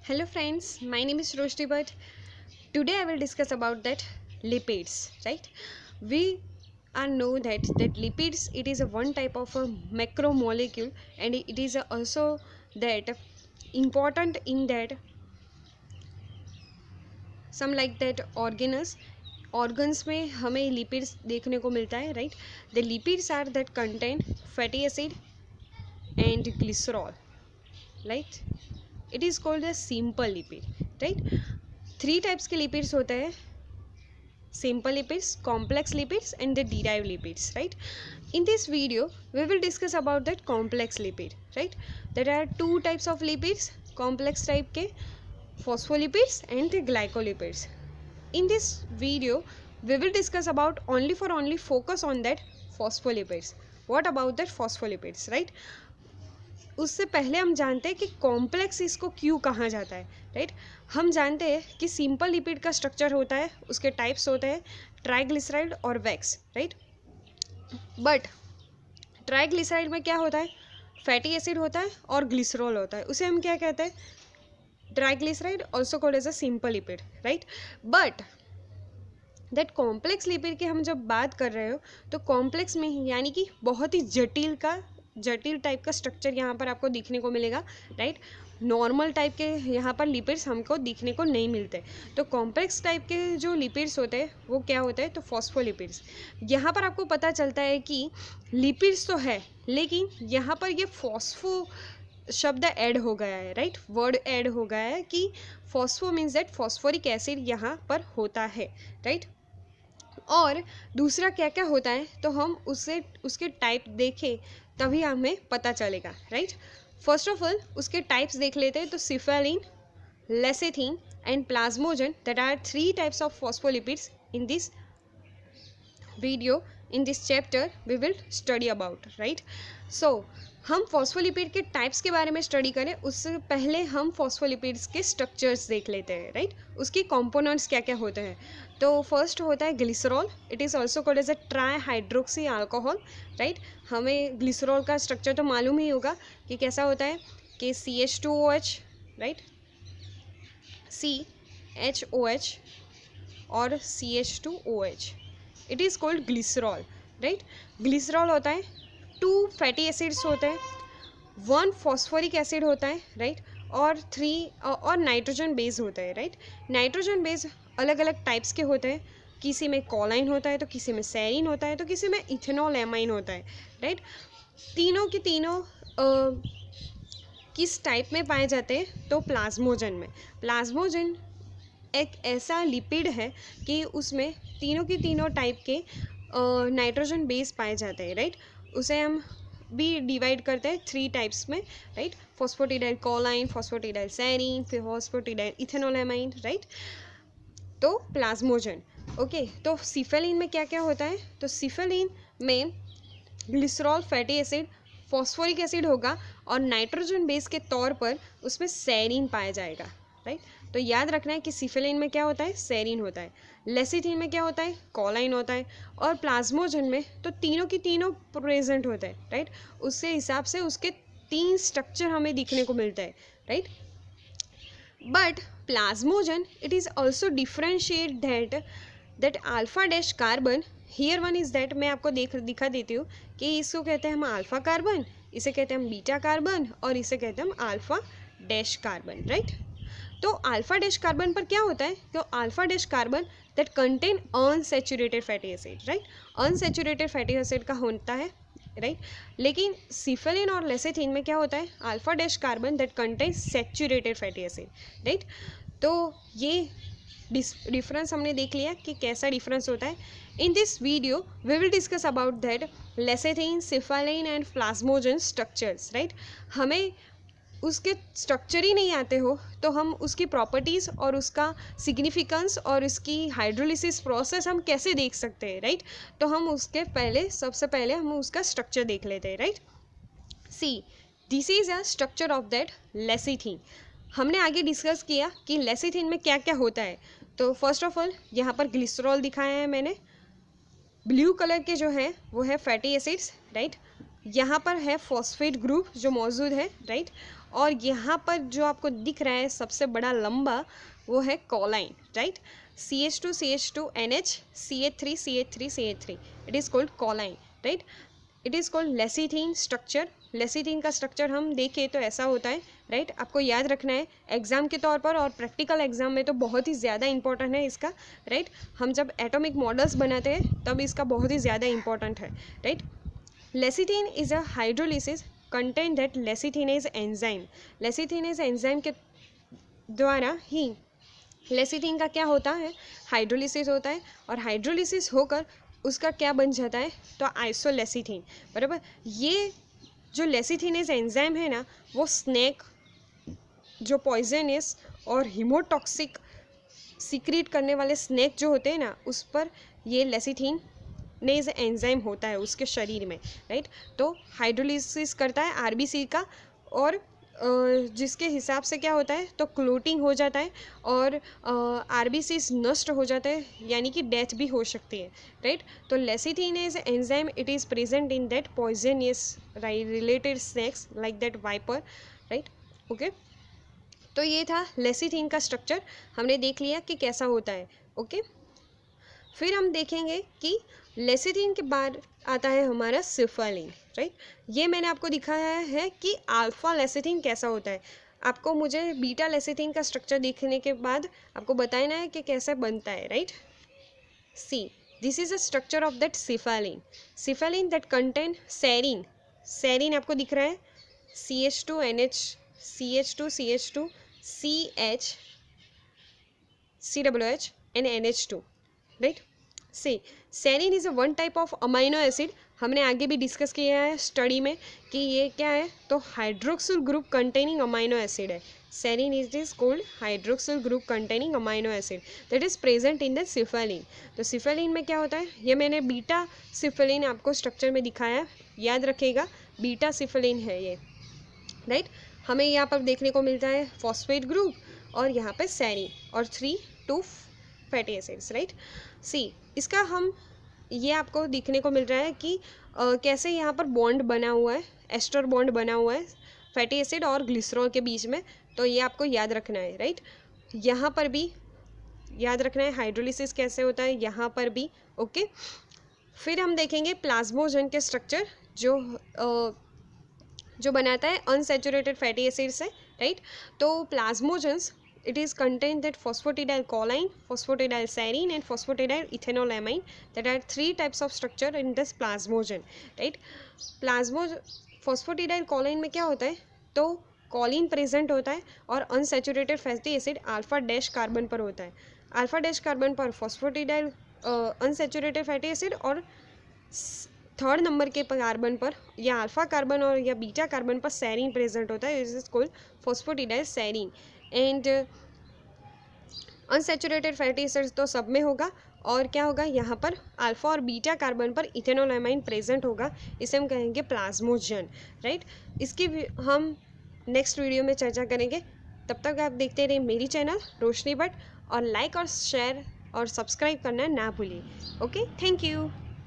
Hello friends, my name is Roshni Bhatt. Today I will discuss about that lipids, right? We are know that lipids, it is a one type of a macromolecule, and it is also that important in that some like that organs में हमें lipids देखने को मिलता है, right? The lipids are that contain fatty acid and glycerol, right? It is called a simple lipid, right? 3 types के lipids होते हैं, simple lipids, complex lipids and the derived lipids, right? In this video we will discuss about that complex lipid, right? There are 2 types of lipids, complex type के phospholipids and the glycolipids. In this video we will discuss about only focus on that phospholipids. What about that phospholipids, right? उससे पहले हम जानते हैं कि complex इसको क्यों कहा जाता है, राइट? हम जानते हैं कि सिंपल लिपिड का स्ट्रक्चर होता है, उसके टाइप्स होते हैं ट्राइग्लिसराइड और वैक्स, राइट? बट ट्राइग्लिसराइड में क्या होता है? फैटी एसिड होता है और ग्लिसरॉल होता है, उसे हम क्या कहते हैं? Triglyceride, also called as a simple lipid, right? But that complex lipid की हम जब बात कर रहे हो तो कॉम्प्लेक्स में यानी कि बहुत ही जटिल टाइप का स्ट्रक्चर यहाँ पर आपको दिखने को मिलेगा, राइट? नॉर्मल टाइप के यहाँ पर लिपिड्स हमको दिखने को नहीं मिलते, तो कॉम्प्लेक्स टाइप के जो लिपिड्स होते हैं वो क्या होते हैं? तो फॉस्फोलिपिड्स। यहाँ पर आपको पता चलता है कि लिपिड्स तो है लेकिन यहाँ पर ये फॉस्फो शब्द ऐड हो गया है, राइट? वर्ड ऐड हो गया है कि phospho means that phosphoric acid यहाँ पर होता है, राइट? और दूसरा क्या क्या होता है तो हम उसके टाइप देखें तभी हमें पता चलेगा, राइट? फर्स्ट ऑफ ऑल उसके टाइप्स देख लेते हैं। तो cephalin, lecithin and plasmalogen, that are 3 types of phospholipids in this video, in this chapter we will study about, right? So हम फॉस्फोलिपिड के टाइप्स के बारे में स्टडी करें उससे पहले हम फॉस्फोलिपिड्स के स्ट्रक्चर्स देख लेते हैं, राइट? उसके कंपोनेंट्स क्या क्या होते हैं। तो फर्स्ट होता है glycerol, it is also called as a trihydroxy alcohol, right? हमें ग्लिसरॉल का स्ट्रक्चर तो मालूम ही होगा कि कैसा होता है कि CH2OH, राइट? CHOH और CH2OH, it is called glycerol, right? Glycerol होता है 2 फैटी एसिड्स होते हैं, 1 फॉस्फोरिक एसिड होता है, राइट? और 3 और नाइट्रोजन बेस होता है, राइट? नाइट्रोजन बेस अलग अलग टाइप्स के होते हैं, किसी में कॉलाइन होता है तो किसी में सेरीन होता है तो किसी में इथेनॉल एमाइन होता है, राइट? तीनों के तीनों किस टाइप में पाए जाते हैं? तो प्लाज्मोजन में। प्लाज्मोजन एक ऐसा लिपिड है कि उसमें तीनों की तीनों टाइप के नाइट्रोजन बेस पाए जाते हैं, राइट? उसे हम भी डिवाइड करते हैं 3 टाइप्स में, राइट? फॉस्फोटिडाइल कॉलाइन, फॉस्फोटिडाइल सेरीन, फिर फॉस्फोटिडाइल इथेनॉल एमाइन, राइट? तो प्लाज्मोजन, ओके। तो सिफेलिन में क्या क्या होता है? तो सिफेलिन में glycerol fatty acid, phosphoric acid होगा और नाइट्रोजन बेस के तौर पर उसमें सेरीन पाया जाएगा, राइट? तो याद रखना है कि सिफेलिन में क्या होता है? सेरीन होता है। लेसिथिन में क्या होता है? कॉलाइन होता है। और प्लाज्मोजन में तो तीनों की तीनों प्रेजेंट होता है, राइट? उससे हिसाब से उसके 3 स्ट्रक्चर हमें दिखने को मिलता है, right? But plasminogen it is also differentiate that alpha dash carbon, here one is that, मैं आपको दिखा देती हूँ कि इसको कहते हैं हम अल्फा कार्बन, इसे कहते हैं हम बीटा कार्बन और इसे कहते हैं हम अल्फा डैश कार्बन, राइट? तो अल्फा डैश कार्बन पर क्या होता है? तो alpha dash carbon that contain unsaturated fatty acid, right? Unsaturated fatty acid का होता है, राइट? लेकिन सिफेलिन और लेसेथिन में क्या होता है? Alpha dash carbon that contain saturated fatty acid, right? तो ये डिफरेंस हमने देख लिया कि कैसा डिफरेंस होता है। In this video we will discuss about that lecithin, cephalin and plasmalogen structures, right? हमें उसके स्ट्रक्चर ही नहीं आते हो तो हम उसकी प्रॉपर्टीज़ और उसका सिग्निफिकेंस और उसकी हाइड्रोलिसिस प्रोसेस हम कैसे देख सकते हैं, राइट? तो हम उसके पहले सबसे पहले हम उसका स्ट्रक्चर देख लेते हैं, right? See this is a structure of that lecithin. हमने आगे डिस्कस किया कि लेसिथिन में क्या क्या होता है। तो फर्स्ट ऑफ ऑल यहाँ पर ग्लिसरॉल दिखाया है मैंने, ब्लू कलर के जो है वो है फैटी एसिड्स, राइट? यहाँ पर है फॉस्फेट ग्रुप जो मौजूद है, राइट? और यहाँ पर जो आपको दिख रहा है सबसे बड़ा लंबा वो है choline, right. CH2 CH2 NH CH3 CH3 CH3, it is called choline, right. It is called lecithin structure. Lecithin का स्ट्रक्चर हम देखें तो ऐसा होता है, राइट। आपको याद रखना है एग्जाम के तौर पर और प्रैक्टिकल एग्जाम में तो बहुत ही ज़्यादा इंपॉर्टेंट है इसका, राइट। हम जब एटॉमिक मॉडल्स बनाते हैं तब इसका बहुत ही ज़्यादा इंपॉर्टेंट है, right. Lecithin is a hydrolysis content that lecithinase enzyme. Lecithinase enzyme के द्वारा ही लेसिथीन का क्या होता है, हाइड्रोलिसिस होता है, और हाइड्रोलिसिस होकर उसका क्या बन जाता है, तो आइसोलेसिथीन, बराबर। ये जो लेसिथीनेज एंजाइम है ना, वो स्नेक जो पॉइजनस और हीमोटॉक्सिक सीक्रेट करने वाले स्नेक जो होते हैं ना, उस पर ये लेसिथीनेज एंजाइम होता है उसके शरीर में, राइट। तो हाइड्रोलिसिस करता है आरबीसी का, और जिसके हिसाब से क्या होता है, तो क्लोटिंग हो जाता है और आरबीसीज नष्ट हो जाते हैं, यानी कि डेथ भी हो सकती है, राइट। तो lecithinase enzyme it is present in that poisonous related snakes like that viper, right, okay. तो ये था लेसिथीन का स्ट्रक्चर, हमने देख लिया कि कैसा होता है, ओके। फिर हम देखेंगे कि लेसिथीन के बाद आता है हमारा सिफालिन, राइट। ये मैंने आपको दिखाया है कि अल्फा लेसिथीन कैसा होता है। आपको मुझे बीटा लेसिथीन का स्ट्रक्चर देखने के बाद आपको बताना है कि कैसे बनता है, right. See this is a structure of that cephalin. Cephalin that contain serine. Serine आपको दिख रहा है, CH2 NH CH2 CH2 CH COOH and NH2, right. See serine is a one type of amino acid. हमने आगे भी discuss किया है study में कि ये क्या है, तो hydroxyl group containing amino acid है। Serine is called hydroxyl group containing amino acid that is present in the cephalin. तो सिफालिन में क्या होता है, ये मैंने बीटा सिफालिन आपको स्ट्रक्चर में दिखाया है, याद रखिएगा बीटा सिफालिन है ये, राइट। हमें यहाँ पर देखने को मिलता है फॉस्फेट ग्रुप और यहाँ पे सेरीन और 3-2 फैटी एसिड्स, राइट। सी इसका हम ये आपको दिखने को मिल रहा है कि कैसे यहाँ पर बॉन्ड बना हुआ है, एस्टर बॉन्ड बना हुआ है फैटी एसिड और ग्लिसरॉल के बीच में, तो ये आपको याद रखना है, राइट। यहाँ पर भी याद रखना है हाइड्रोलिसिस कैसे होता है, यहाँ पर भी, ओके। फिर हम देखेंगे प्लाज्मोजन के स्ट्रक्चर जो बनाता है अनसैचुरेटेड फैटी एसिड से, राइट। तो प्लाज्मोजन्स it is contained that phosphatidylcholine, phosphatidylserine and phosphatidylethynolamine, that are 3 types of structure in this plasmogen, right। phosphatidylcholine में क्या होता है, तो कॉलिन प्रेजेंट होता है और unsaturated fatty acid alpha dash carbon पर होता है। अल्फा डैश कार्बन पर फॉस्फेटिडाइल अनसैचुरेटेड फैटी एसिड और 3rd नंबर के कार्बन पर या अल्फा कार्बन और या बीटा कार्बन पर सेरीन प्रेजेंट होता है, is called phosphatidylserine. And unsaturated fatty acids तो सब में होगा, और क्या होगा यहाँ पर अल्फा और बीटा कार्बन पर इथेनोलामाइन प्रेजेंट होगा, इसे हम कहेंगे प्लाज्मोजन, राइट। इसकी हम नेक्स्ट वीडियो में चर्चा करेंगे। तब तक आप देखते रहिए मेरी चैनल रोशनी भट्ट, और लाइक और शेयर और सब्सक्राइब करना ना भूलिए, ओके। Thank you.